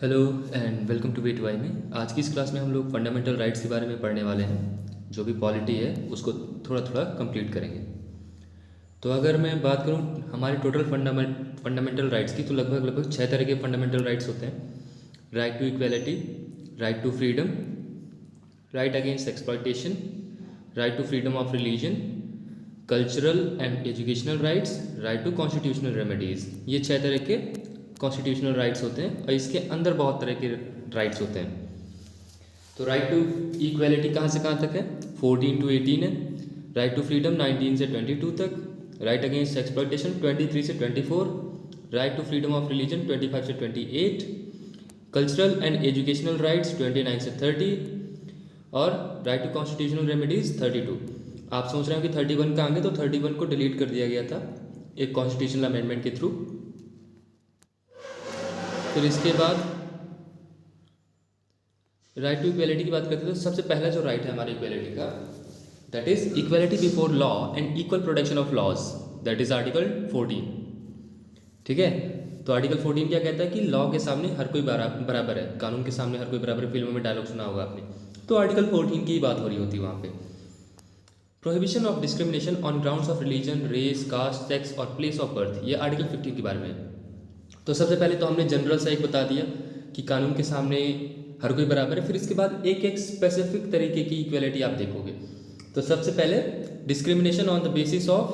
Hello and welcome two way में। आज की इस क्लास में हम लोग फंडामेंटल राइट्स के बारे में पढ़ने वाले हैं। जो भी पॉलिटी है उसको थोड़ा थोड़ा कंप्लीट करेंगे। तो अगर मैं बात करूं हमारे टोटल फंडामेंटल राइट्स की, तो लगभग लगभग 6 तरह के फंडामेंटल राइट्स होते हैं। Right to equality, right to freedom, right against exploitation, right to freedom of religion, cultural and educational rights, right to constitutional remedies. ये 6 तरह के कॉन्स्टिट्यूशनल राइट्स होते हैं और इसके अंदर बहुत तरह के राइट्स होते हैं। तो राइट टू इक्वेलिटी कहाँ से कहाँ तक है? 14 to 18 है। राइट टू फ्रीडम 19 से 22 तक। राइट अगेंस्ट एक्सप्लॉयटेशन 23 से 24। Right to freedom of religion 25 से 28। कल्चरल एंड एजुकेशनल राइट्स 29 से 30 और राइट टू कॉन्स्टिट्यूशनल रेमेडीज 32। आप सोच रहे हो कि 31 कहाँ गए? तो 31 को डिलीट कर दिया गया था एक कॉन्स्टिट्यूशनल अमेंडमेंट के थ्रू। फिर इसके बाद राइट टू इक्वेलिटी की बात करते हैं। तो सबसे पहला जो राइट है हमारे इक्वेलिटी का, that is equality before law and equal protection of laws, that is article 14। ठीक है, तो आर्टिकल 14 क्या कहता है कि लॉ के सामने हर कोई बराबर है, कानून के सामने हर कोई बराबर है। फिल्मों में डायलॉग सुना होगा आपने। तो आर्टिकल 14 की ही बात हो रही होती है वहाँ पे। Prohibition of discrimination on grounds of religion, race, caste, sex और प्लेस ऑफ बर्थ, ये आर्टिकल 15 के बारे में है। तो सबसे पहले तो हमने जनरल सा एक बता दिया कि कानून के सामने हर कोई बराबर है। फिर इसके बाद एक एक स्पेसिफिक तरीके की इक्वेलिटी आप देखोगे। तो सबसे पहले discrimination on the basis of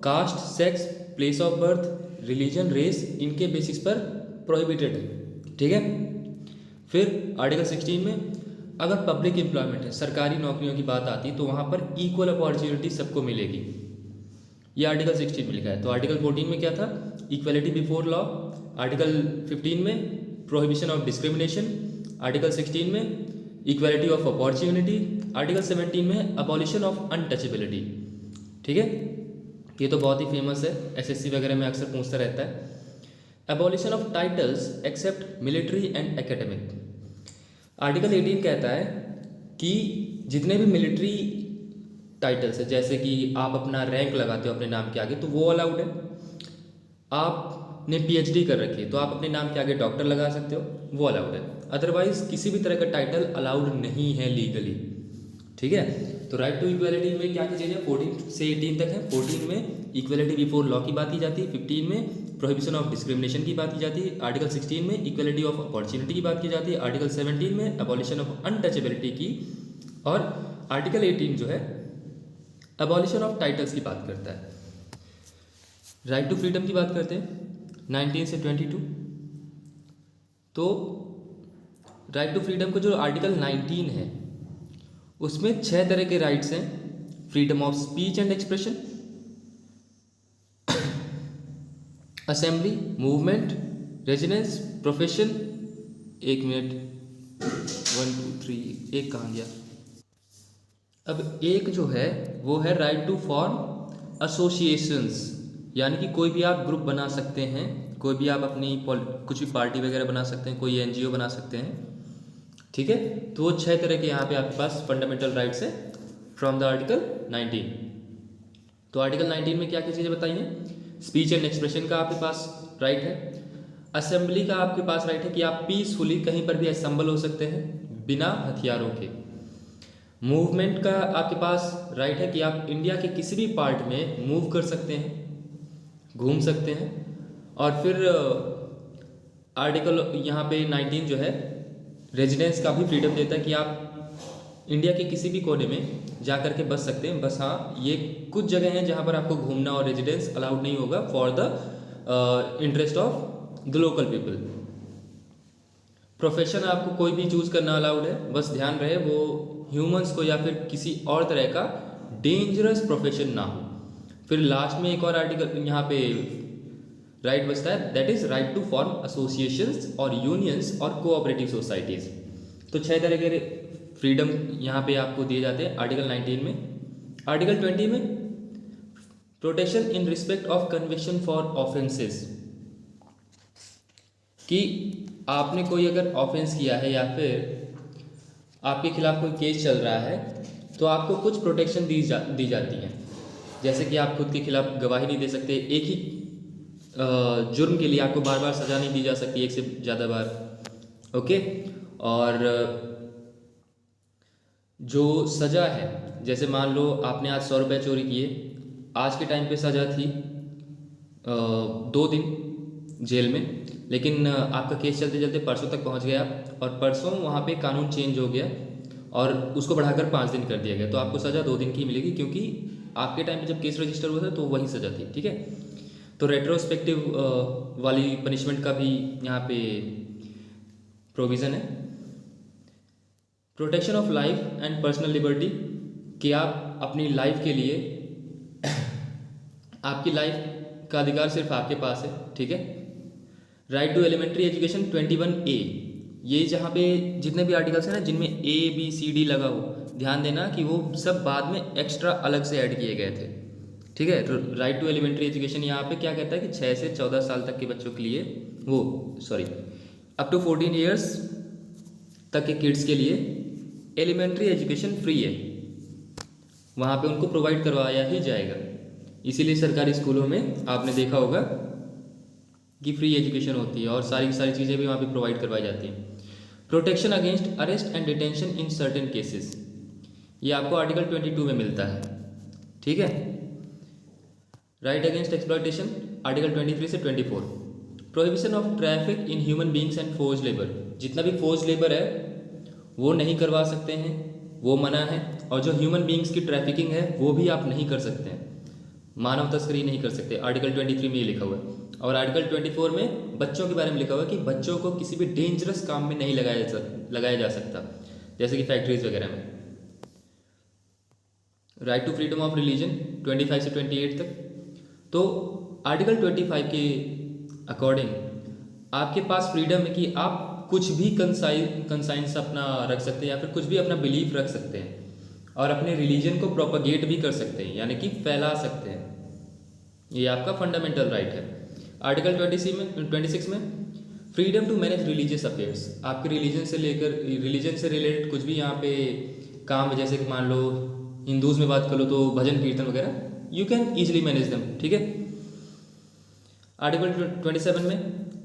caste, sex, place of birth, religion, race, इनके बेसिस पर प्रोहिबिटेड है। ठीक है। फिर आर्टिकल 16 में अगर पब्लिक एम्प्लॉयमेंट है, सरकारी नौकरियों की बात आती है, तो वहाँ पर इक्वल अपॉर्चुनिटी सबको मिलेगी। ये आर्टिकल 16 में लिखा है। तो आर्टिकल 14 में क्या था? Equality before law. आर्टिकल 15 में प्रोहिबिशन ऑफ डिस्क्रिमिनेशन। आर्टिकल 16 में इक्वेलिटी ऑफ अपॉर्चुनिटी। आर्टिकल 17 में अबॉलिशन ऑफ अनटचेबिलिटी। ठीक है, ये तो बहुत ही फेमस है, एसएससी वगैरह में अक्सर पूछता रहता है। Abolition of titles except military and academic. Article 18 कहता है कि जितने भी मिलिट्री टाइटल्स है, जैसे कि आप अपना रैंक लगाते हो अपने नाम के आगे, तो वो अलाउड है। आपने पीएचडी कर रखी है तो आप अपने नाम के आगे डॉक्टर लगा सकते हो, वो अलाउड है। अदरवाइज किसी भी तरह का टाइटल अलाउड नहीं है लीगली। ठीक है, तो राइट टू इक्वेलिटी में क्या क्या चीज़ है? 14 से 18 तक है। 14 में इक्वेलिटी बिफोर लॉ की बात की जाती है। 15 में प्रोहिबिशन ऑफ डिस्क्रिमिनेशन की बात की जाती है। आर्टिकल 16 में इक्वेलिटी ऑफ अपॉर्चुनिटी की बात की जाती है। आर्टिकल 17 में अबॉलिशन ऑफ अनटचेबिलिटी की। और आर्टिकल 18 जो है अबॉलिशन ऑफ टाइटल्स की बात करता है। राइट टू फ्रीडम की बात करते हैं 19 से 22। तो राइट टू फ्रीडम का जो आर्टिकल 19 है उसमें 6 तरह के राइट्स हैं। Freedom of speech and expression, assembly, movement, residence, profession. एक मिनट, 1 2 3, एक कहाँ गया? अब एक जो है वो है राइट टू फॉर्म एसोसिएशंस, यानी कि कोई भी आप ग्रुप बना सकते हैं, कोई भी आप अपनी कुछ भी पार्टी वगैरह बना सकते हैं, कोई एनजीओ बना सकते हैं। ठीक है, तो वो 6 तरह के यहाँ पे आपके पास फंडामेंटल राइट्स है फ्रॉम द आर्टिकल 19। तो आर्टिकल 19 में क्या क्या चीज़ें बताई हैं? स्पीच एंड एक्सप्रेशन का आपके पास राइट है। असेंबली का आपके पास राइट है कि आप पीसफुली कहीं पर भी असेंबल हो सकते हैं बिना हथियारों के। मूवमेंट का आपके पास राइट है कि आप इंडिया के किसी भी पार्ट में मूव कर सकते हैं, घूम सकते हैं। और फिर आर्टिकल यहाँ पे 19 जो है रेजिडेंस का भी फ्रीडम देता है कि आप इंडिया के किसी भी कोने में जा कर के बस सकते हैं। बस हाँ, ये कुछ जगह हैं जहाँ पर आपको घूमना और रेजिडेंस अलाउड नहीं होगा for the interest of the local people. Profession आपको कोई भी चूज़ करना अलाउड है, बस ध्यान रहे वो ह्यूमंस को या फिर किसी और तरह का डेंजरस प्रोफेशन ना हो। फिर लास्ट में एक और आर्टिकल यहाँ पे राइट बचता है, that is right to form associations और यूनियंस और कोऑपरेटिव सोसाइटीज। तो 6 तरह के फ्रीडम यहाँ पे आपको दिए जाते हैं आर्टिकल 19 में। आर्टिकल 20 में protection in respect of conviction for offences, कि आपने कोई अगर ऑफेंस किया है या फिर आपके खिलाफ कोई केस चल रहा है तो आपको कुछ प्रोटेक्शन दी जाती है। जैसे कि आप खुद के खिलाफ गवाही नहीं दे सकते, एक ही जुर्म के लिए आपको बार बार सज़ा नहीं दी जा सकती, एक से ज़्यादा बार। ओके। और जो सज़ा है, जैसे मान लो आपने आज 100 रुपये चोरी किए, आज के टाइम पे सज़ा थी 2 दिन जेल में, लेकिन आपका केस चलते चलते परसों तक पहुंच गया, और परसों वहाँ पे कानून चेंज हो गया और उसको बढ़ाकर 5 दिन कर दिया गया, तो आपको सज़ा 2 दिन की मिलेगी, क्योंकि आपके टाइम पे जब केस रजिस्टर हुआ था तो वही सज़ा थी। ठीक है, तो रेट्रोस्पेक्टिव वाली पनिशमेंट का भी यहाँ पे प्रोविज़न है। Protection of life and personal liberty, कि आप अपनी लाइफ के लिए आपकी लाइफ का अधिकार सिर्फ आपके पास है। ठीक है। Right to elementary education 21A, ये जहाँ पे जितने भी आर्टिकल्स हैं ना जिनमें ABCD लगा हो, ध्यान देना कि वो सब बाद में एक्स्ट्रा अलग से ऐड किए गए थे। ठीक है। राइट टू एलिमेंट्री एजुकेशन यहाँ पे क्या कहता है कि 6 से 14 साल तक के बच्चों के लिए, अप टू 14 ईयर्स तक के किड्स के लिए एलिमेंट्री एजुकेशन फ्री है, वहाँ पे उनको प्रोवाइड करवाया ही जाएगा। इसीलिए सरकारी स्कूलों में आपने देखा होगा कि फ्री एजुकेशन होती है और सारी की सारी चीज़ें भी वहाँ पे प्रोवाइड करवाई जाती हैं। Protection against arrest and detention in certain cases, ये आपको आर्टिकल 22 में मिलता है। ठीक है। राइट अगेंस्ट एक्सप्लॉयटेशन आर्टिकल 23 से 24। Prohibition of traffic in human beings and force labour, जितना भी फोर्स लेबर है वो नहीं करवा सकते हैं, वो मना है, और जो ह्यूमन बींग्स की ट्रैफिकिंग है वो भी आप नहीं कर सकते हैं, मानव तस्करी नहीं कर सकते, आर्टिकल 23 में ये लिखा हुआ है। और आर्टिकल 24 में बच्चों के बारे में लिखा हुआ है कि बच्चों को किसी भी डेंजरस काम में नहीं लगाया जा सकता, जैसे कि फैक्ट्रीज वगैरह में। Right to freedom of religion 25 से 28 तक। तो आर्टिकल 25 के अकॉर्डिंग आपके पास फ्रीडम है कि आप कुछ भी कंसाइंस अपना रख सकते हैं, या फिर कुछ भी अपना बिलीफ रख सकते हैं, और अपने रिलीजन को प्रोपगेट भी कर सकते हैं, यानी कि फैला सकते हैं। ये आपका फंडामेंटल राइट है। आर्टिकल 26 में freedom to manage religious affairs, आपके रिलीजन से रिलेटेड कुछ भी यहाँ पे काम, जैसे कि मान लो हिंदूज में बात कर लो तो भजन कीर्तन वगैरह, you can easily manage them. ठीक है। आर्टिकल 27 में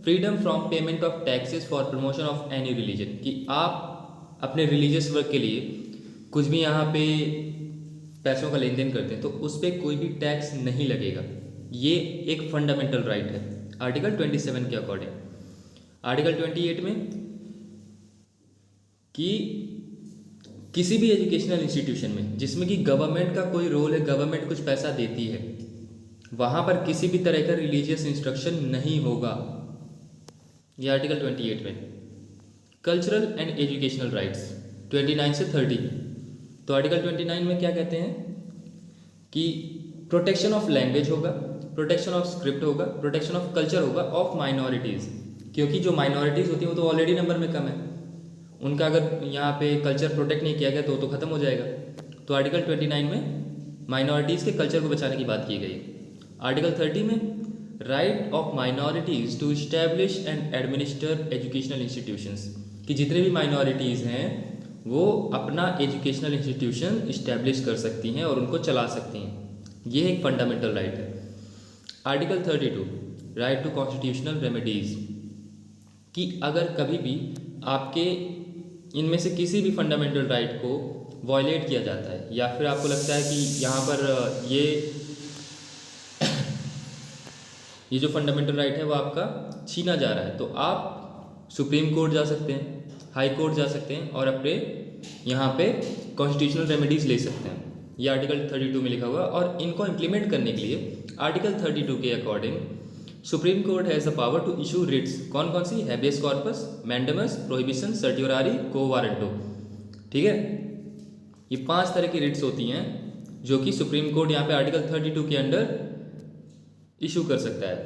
freedom from payment of taxes for promotion of any religion, कि आप अपने रिलीजियस वर्क के लिए कुछ भी यहाँ पे पैसों का लेन देन करते हैं तो उस पर कोई भी टैक्स नहीं लगेगा। ये एक फंडामेंटल राइट है आर्टिकल 27 के अकॉर्डिंग। आर्टिकल 28 में कि किसी भी एजुकेशनल इंस्टीट्यूशन में जिसमें कि गवर्नमेंट का कोई रोल है, गवर्नमेंट कुछ पैसा देती है, वहाँ पर किसी भी तरह का रिलीजियस इंस्ट्रक्शन नहीं होगा। ये आर्टिकल 28 में। कल्चरल एंड एजुकेशनल राइट्स 29 से 30। तो आर्टिकल 29 में क्या कहते हैं कि प्रोटेक्शन ऑफ लैंग्वेज होगा, प्रोटेक्शन ऑफ स्क्रिप्ट होगा, प्रोटेक्शन ऑफ कल्चर होगा ऑफ माइनॉरिटीज़, क्योंकि जो माइनॉरिटीज़ होती हैं वो तो ऑलरेडी नंबर में कम है, उनका अगर यहाँ पे कल्चर प्रोटेक्ट नहीं किया गया तो ख़त्म हो जाएगा। तो आर्टिकल 29 में माइनॉरिटीज़ के कल्चर को बचाने की बात की गई। आर्टिकल 30 में right of minorities to establish and administer educational institutions, कि जितने भी माइनॉरिटीज़ हैं वो अपना एजुकेशनल इंस्टीट्यूशन इस्टेब्लिश कर सकती हैं और उनको चला सकती हैं। ये एक फंडामेंटल राइट है। Article 32 right to constitutional remedies, कि अगर कभी भी आपके इनमें से किसी भी फंडामेंटल राइट को वॉयलेट किया जाता है, या फिर आपको लगता है कि यहाँ पर ये जो फंडामेंटल राइट है वो आपका छीना जा रहा है, तो आप सुप्रीम कोर्ट जा सकते हैं, हाई कोर्ट जा सकते हैं और अपने यहाँ पे कॉन्स्टिट्यूशनल रेमेडीज़ ले सकते हैं। ये आर्टिकल 32 में लिखा हुआ है। और इनको इम्प्लीमेंट करने के लिए आर्टिकल 32 के according Supreme Court has the power to issue writs. कौन कौन सी? Habeas corpus, mandamus, prohibition, certiorari, quo warranto. ठीक है, ये 5 तरह की रिट्स होती हैं जो कि सुप्रीम कोर्ट यहाँ पे आर्टिकल 32 के अंडर इशू कर सकता है।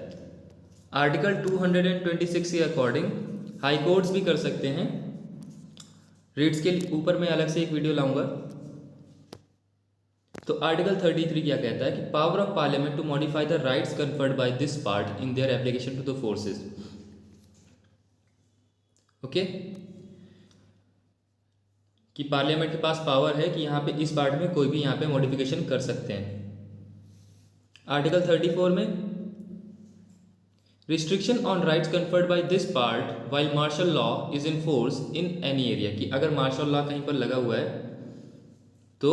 आर्टिकल 226 के अकॉर्डिंग हाई कोर्ट्स भी कर सकते हैं। रिट्स के ऊपर मैं अलग से एक वीडियो लाऊंगा। तो आर्टिकल 33 क्या कहता है कि power of parliament to modify the rights conferred by this part in their application to the forces. Okay, कि पार्लियामेंट के पास पावर है कि यहाँ पे इस पार्ट में कोई भी यहाँ पे मॉडिफिकेशन कर सकते हैं। आर्टिकल 34 में restriction on rights conferred by this part while martial law is in force in any area, कि अगर मार्शल लॉ कहीं पर लगा हुआ है तो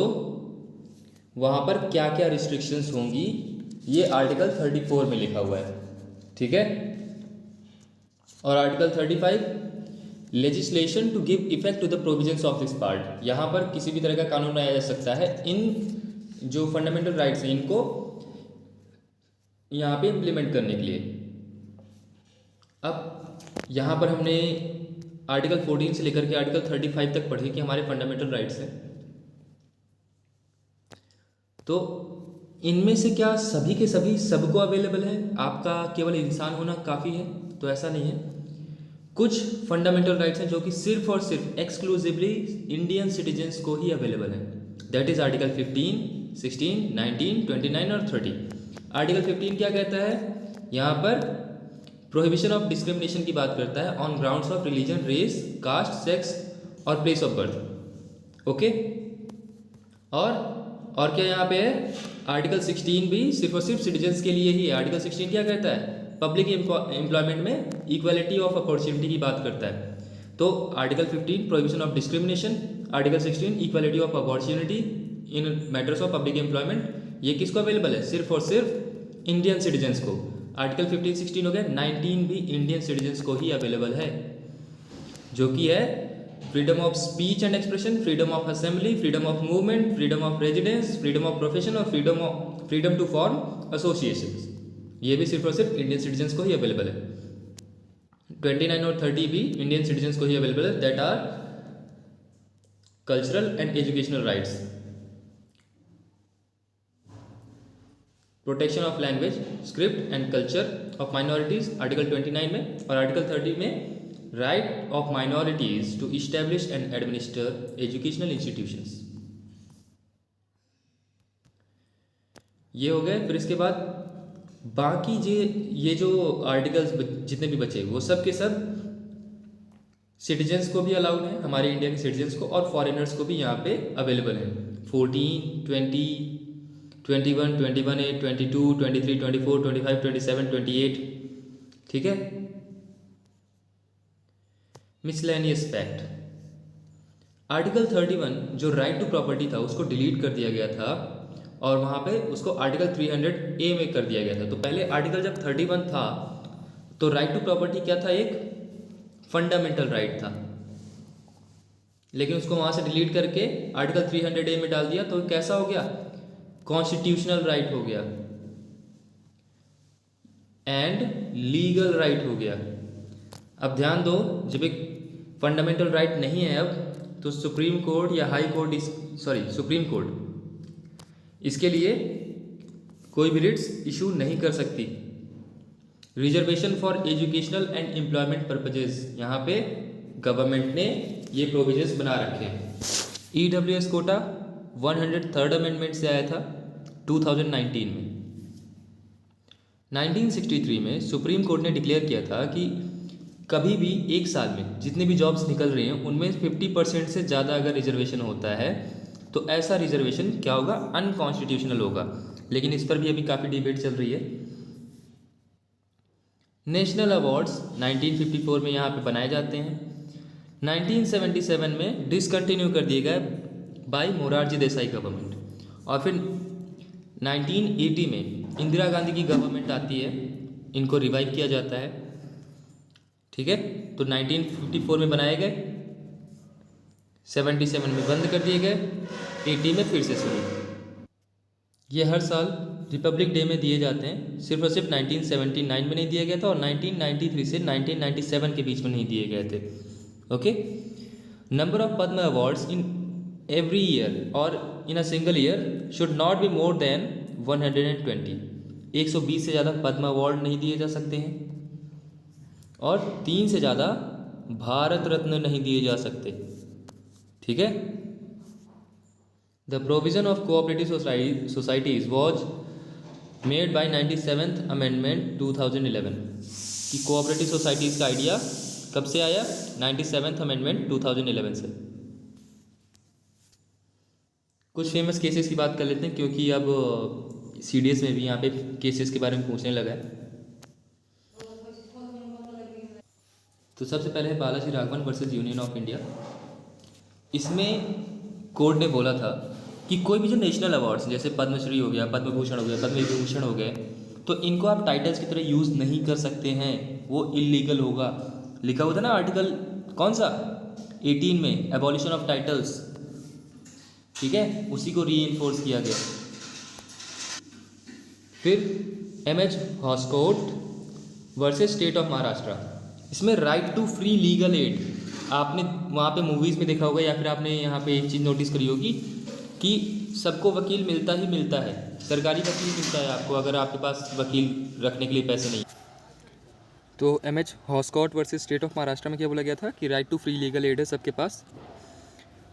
वहाँ पर क्या क्या रिस्ट्रिक्शंस होंगी, ये आर्टिकल 34 में लिखा हुआ है। ठीक है। और article 35, legislation to give effect to the provisions of this part, यहाँ पर किसी भी तरह का कानून बनाया जा सकता है इन जो फंडामेंटल राइट्स हैं इनको यहाँ पे इम्प्लीमेंट करने के लिए। अब यहाँ पर हमने आर्टिकल 14 से लेकर के आर्टिकल 35 तक पढ़े कि हमारे फंडामेंटल राइट्स हैं। तो इनमें से क्या सभी के सभी सबको अवेलेबल है, आपका केवल इंसान होना काफ़ी है? तो ऐसा नहीं है। कुछ फंडामेंटल राइट्स हैं जो कि सिर्फ और सिर्फ एक्सक्लूसिवली इंडियन सिटीजन्स को ही अवेलेबल है। दैट इज आर्टिकल 15, 16, 19, 29 और 30। आर्टिकल 15 क्या कहता है? यहाँ पर प्रोहिबिशन ऑफ डिस्क्रिमिनेशन की बात करता है on grounds of religion, race, caste, sex और प्लेस ऑफ बर्थ। ओके। और क्या यहाँ पे है? आर्टिकल 16 भी सिर्फ और सिर्फ सिटीजन्स के लिए ही है। आर्टिकल 16 क्या कहता है? पब्लिक एम्प्लॉयमेंट में इक्वालिटी ऑफ अपॉर्चुनिटी की बात करता है। तो article 15 prohibition of discrimination, article 16 equality of opportunity in matters of public employment, ये किसको अवेलेबल है? सिर्फ और सिर्फ इंडियन सिटीजन्स को। आर्टिकल 15, 16 हो गया, 19 भी इंडियन सिटीजन्स को ही अवेलेबल है, जो कि है freedom of speech and expression, freedom of assembly, freedom of movement, freedom of residence, freedom of profession और फ्रीडम टू फॉर्म एसोसिएशंस। ये भी सिर्फ और सिर्फ इंडियन सिटीजन्स को ही अवेलेबल है। 29 और 30 भी इंडियन सिटीजन्स को ही अवेलेबल है। That are cultural and educational rights, protection of language, script and culture of minorities article 29 में, और आर्टिकल 30 में right of minorities to establish and administer educational institutions. ये हो गए। फिर इसके बाद बाकी ये जो आर्टिकल्स जितने भी बचे वो सब के सब सिटीजन्स को भी अलाउड है, हमारे इंडिया के सिटीजन्स को, और फॉरेनर्स को भी यहाँ पे अवेलेबल है। 14, 20, 21, 21A, 22, 23, 24, 25, 27, 28। ठीक है। मिसलेनियस फैक्ट, आर्टिकल 31 जो राइट टू प्रॉपर्टी था उसको डिलीट कर दिया गया था और वहाँ पे उसको आर्टिकल 300A में कर दिया गया था। तो पहले आर्टिकल जब 31 था तो राइट टू प्रॉपर्टी क्या था? एक फंडामेंटल राइट था, लेकिन उसको वहाँ से डिलीट करके आर्टिकल 300A में डाल दिया। तो कैसा हो गया? कॉन्स्टिट्यूशनल राइट हो गया एंड लीगल राइट हो गया। अब ध्यान दो, जब एक फंडामेंटल राइट नहीं है अब, तो सुप्रीम कोर्ट या हाई कोर्ट, सुप्रीम कोर्ट इसके लिए कोई भी रिट्स इशू नहीं कर सकती। Reservation for educational and employment purposes, यहाँ पे गवर्नमेंट ने ये प्रोविजंस बना रखे हैं। EWS कोटा 103rd अमेंडमेंट से आया था 2019 में। 1963 में सुप्रीम कोर्ट ने डिक्लेयर किया था कि कभी भी एक साल में जितने भी जॉब्स निकल रही हैं उनमें 50% से ज़्यादा अगर रिजर्वेशन होता है तो ऐसा रिजर्वेशन क्या होगा? अनकॉन्स्टिट्यूशनल होगा। लेकिन इस पर भी अभी काफ़ी डिबेट चल रही है। नेशनल अवार्ड्स 1954 में यहाँ पे बनाए जाते हैं। 1977 में डिसकंटिन्यू कर दिए गए बाय मोरारजी देसाई गवर्नमेंट, और फिर 1980 में इंदिरा गांधी की गवर्नमेंट आती है, इनको रिवाइव किया जाता है। ठीक है। तो 1954 में बनाए गए, 77 में बंद कर दिए गए, 80 में फिर से शुरू। ये हर साल रिपब्लिक डे में दिए जाते हैं। सिर्फ और सिर्फ 1979 में नहीं दिया गया था और 1993 से 1997 के बीच में नहीं दिए गए थे। Okay. Number of Padma awards in every year और in a single year should not be more than 120। 120 से ज़्यादा पद्म अवार्ड नहीं दिए जा सकते हैं और 3 से ज़्यादा भारत रत्न नहीं दिए जा सकते। ठीक है। The provision of cooperative societies was made by 97th amendment 2011। कि कोऑपरेटिव सोसाइटीज़ का आइडिया कब से आया? 97th अमेंडमेंट 2011 से। कुछ फेमस केसेस की बात कर लेते हैं क्योंकि अब CDS में भी यहाँ पे केसेस के बारे में पूछने लगा है। तो सबसे पहले है Balaji Raghavan versus Union of India. इसमें कोर्ट ने बोला था कि कोई भी जो नेशनल अवार्ड्स जैसे पद्मश्री हो गया, पद्म भूषण हो गया, पद्म विभूषण हो गए, तो इनको आप टाइटल्स की तरह यूज़ नहीं कर सकते हैं, वो इलीगल होगा। लिखा हुआ था ना आर्टिकल कौन सा 18 में, एबॉलिशन ऑफ टाइटल्स, ठीक है, उसी को रीइंफोर्स किया गया। फिर M H. Hoskot versus state of Maharashtra. इसमें right to free legal aid, आपने वहाँ पे मूवीज़ में देखा होगा या फिर आपने यहाँ पे एक चीज़ नोटिस करी होगी कि सबको वकील मिलता ही मिलता है, सरकारी वकील मिलता है आपको अगर आपके पास वकील रखने के लिए पैसे नहीं। तो M H. Hoskot versus state of Maharashtra में क्या बोला गया था कि right to free legal aid है सबके पास।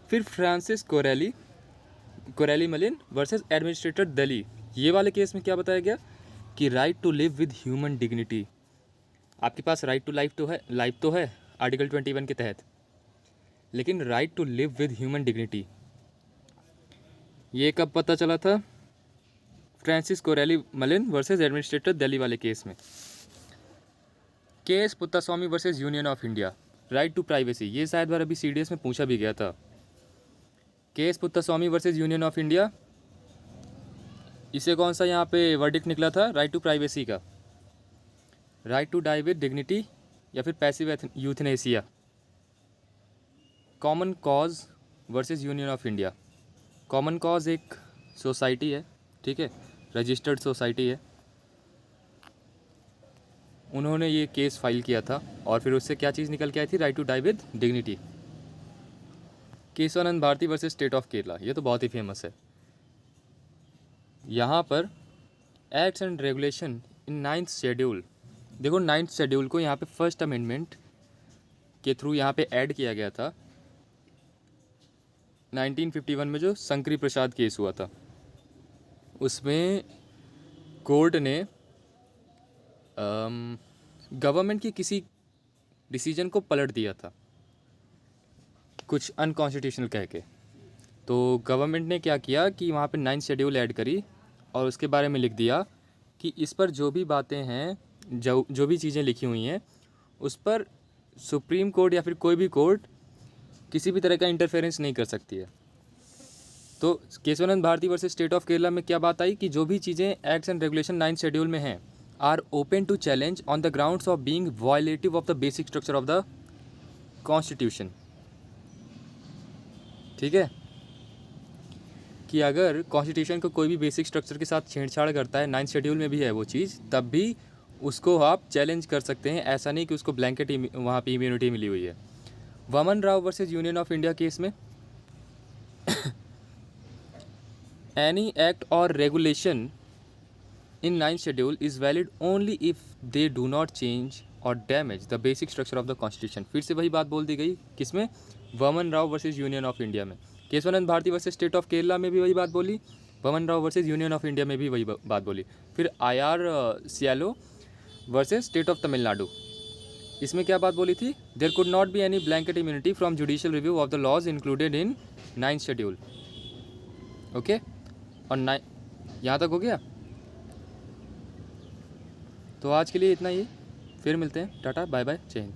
फिर Francis Coralie Mullin versus administrator Delhi, ये वाले केस में क्या बताया गया कि right to live with human dignity. आपके पास राइट टू लाइफ तो है आर्टिकल 21 के तहत, लेकिन right to live with human dignity ये कब पता चला था? Francis Coralie Mullin versus administrator Delhi वाले केस में। Case Puttaswamy versus Union of India, right to privacy, ये शायद बार अभी CDS में पूछा भी गया था। Case Puttaswamy versus Union of India, इसे कौन सा यहाँ पे वर्डिक्ट निकला था? राइट टू प्राइवेसी का, right to die with dignity या फिर passive euthanasia. Common Cause versus Union of India, Common Cause एक सोसाइटी है, ठीक है, रजिस्टर्ड सोसाइटी है, उन्होंने ये केस फाइल किया था और फिर उससे क्या चीज़ निकल के आई थी? Right to die with dignity. Kesavananda Bharati versus state of Kerala, ये तो बहुत ही फेमस है। यहाँ पर acts and regulation in 9th schedule, देखो 9th शेड्यूल को यहाँ पे फर्स्ट अमेंडमेंट के थ्रू यहाँ पे ऐड किया गया था 1951 में, जो शंकरी प्रसाद केस हुआ था। उसमें कोर्ट ने गवर्नमेंट की किसी डिसीजन को पलट दिया था कुछ अनकॉन्स्टिट्यूशनल कह के। तो गवर्नमेंट ने क्या किया कि वहाँ पे 9th शेड्यूल ऐड करी और उसके बारे में लिख दिया कि इस पर जो भी बातें हैं, जो भी चीज़ें लिखी हुई हैं, उस पर सुप्रीम कोर्ट या फिर कोई भी कोर्ट किसी भी तरह का इंटरफेरेंस नहीं कर सकती है। तो Kesavananda Bharati versus state of Kerala में क्या बात आई कि जो भी चीज़ें acts and regulation 9th schedule में हैं are open to challenge on the grounds of being violative of the basic structure of the constitution. ठीक है, कि अगर कॉन्स्टिट्यूशन को कोई भी बेसिक स्ट्रक्चर के साथ छेड़छाड़ करता है, 9th शेड्यूल में भी है वो चीज़, तब भी उसको आप चैलेंज कर सकते हैं। ऐसा नहीं कि उसको ब्लैंकेट वहाँ पे इम्यूनिटी मिली हुई है। Waman Rao versus Union of India case में एनी एक्ट और regulation in 9th schedule is valid only if they do not change और damage the basic structure of the constitution. फिर से वही बात बोल दी गई, किसमें? Waman Rao versus Union of India में। Kesavananda Bharati versus state of Kerala में भी वही बात बोली, Waman Rao versus Union of India में भी वही बात बोली। फिर IR Coelho versus state of Tamil Nadu, इसमें क्या बात बोली थी? There could not be any blanket immunity from judicial review of the laws included in 9th schedule. Okay, और यहाँ तक हो गया। तो आज के लिए इतना ही, फिर मिलते हैं, टाटा बाय बाय, जय हिंद।